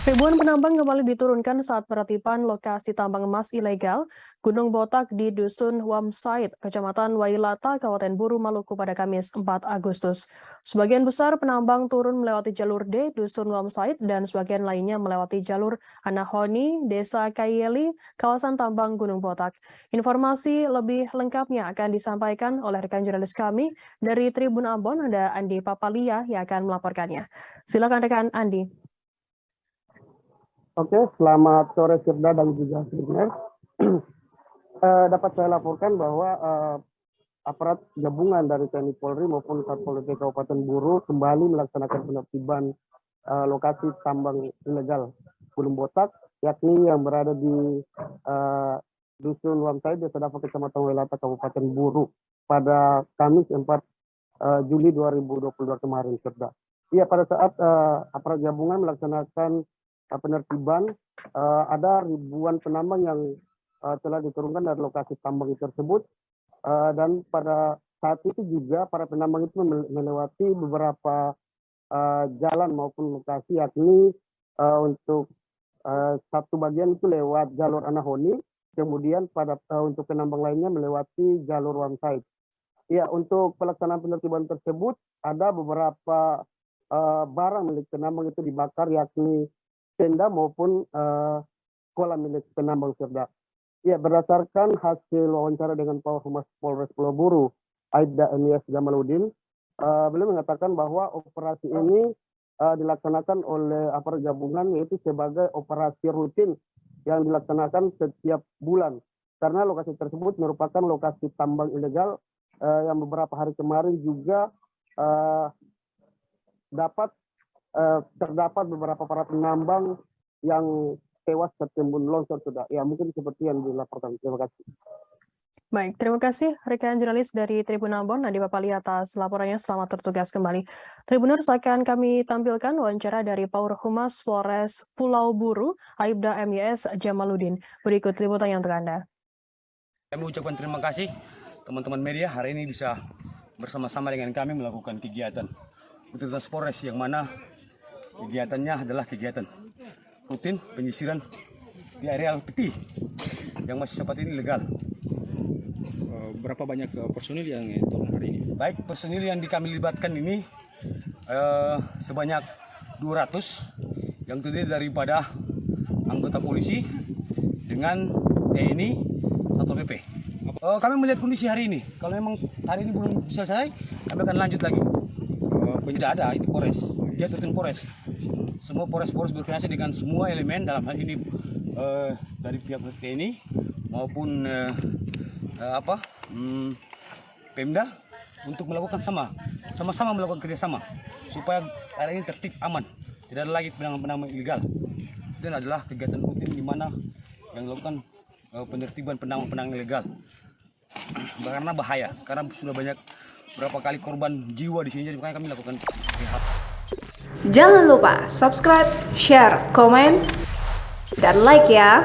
Ribuan penambang kembali diturunkan saat penertiban lokasi tambang emas ilegal Gunung Botak di Dusun Wamsait, Kecamatan Wailata, Kabupaten Buru, Maluku pada Kamis 4 Agustus. Sebagian besar penambang turun melewati jalur D, Dusun Wamsait, dan sebagian lainnya melewati jalur Anahoni, Desa Kayeli, kawasan tambang Gunung Botak. Informasi lebih lengkapnya akan disampaikan oleh rekan jurnalis kami dari Tribun Ambon, ada Andi Papalia yang akan melaporkannya. Silakan rekan Andi. Oke, selamat sore Firda dan juga Sirner. Dapat saya laporkan bahwa aparat gabungan dari TNI Polri maupun Satpol PP Kabupaten Buru kembali melaksanakan penertiban lokasi tambang ilegal Gunung Botak, yakni yang berada di Dusun Wamsai, Desa Dapa, Kecamatan Wailata, Kabupaten Buru pada Kamis 4 Juli 2022 kemarin, Firda. Iya, pada saat aparat gabungan melaksanakan penertiban, ada ribuan penambang yang telah diturunkan dari lokasi tambang tersebut, dan pada saat itu juga para penambang itu melewati beberapa jalan maupun lokasi, yakni untuk satu bagian itu lewat jalur Anahoni, kemudian untuk penambang lainnya melewati jalur Wamsait. Ya, untuk pelaksanaan penertiban tersebut ada beberapa barang milik penambang itu dibakar, yakni tenda maupun kolam milik penambang Firda. Ya, berdasarkan hasil wawancara dengan Pak Humas Polres Pulau Buru, Aibda MIS Jamaludin, beliau mengatakan bahwa operasi ini dilaksanakan oleh aparat gabungan, yaitu sebagai operasi rutin yang dilaksanakan setiap bulan. Karena lokasi tersebut merupakan lokasi tambang ilegal yang beberapa hari kemarin juga terdapat beberapa para penambang yang tewas tertimbun longsor, sudah. Ya, mungkin seperti yang dilaporkan. Terima kasih. Baik, terima kasih rekan jurnalis dari Tribun Ambon, Nadi Papali atas laporannya. Selamat bertugas kembali. Tribuners, akan kami tampilkan wawancara dari Paur Humas Polres Pulau Buru, Aibda MIS Jamaludin. Berikut liputannya untuk Anda. Kami ucapkan terima kasih teman-teman media hari ini bisa bersama-sama dengan kami melakukan kegiatan Utilitas Polres, yang mana kegiatannya adalah kegiatan rutin penyisiran di area peti yang masih sempat ini legal. Berapa banyak personil yang turun hari ini? Baik, personil yang kami libatkan ini sebanyak 200 yang terdiri daripada anggota polisi dengan TNI, Satpol PP. Kami melihat kondisi hari ini. Kalau memang hari ini belum selesai, kami akan lanjut lagi. Tidak ada, ini Polres, dia terjun Polres. Semua Polres berkoordinasi dengan semua elemen, dalam hal ini dari pihak TNI maupun Pemda, untuk melakukan sama-sama melakukan kerjasama supaya area ini tertib, aman, tidak ada lagi penambang ilegal. Dan adalah kegiatan rutin di mana yang dilakukan penertiban penambang ilegal karena bahaya, karena sudah banyak berapa kali korban jiwa di sini, jadi makanya kami lakukan rehab. Jangan lupa subscribe, share, komen, dan like ya.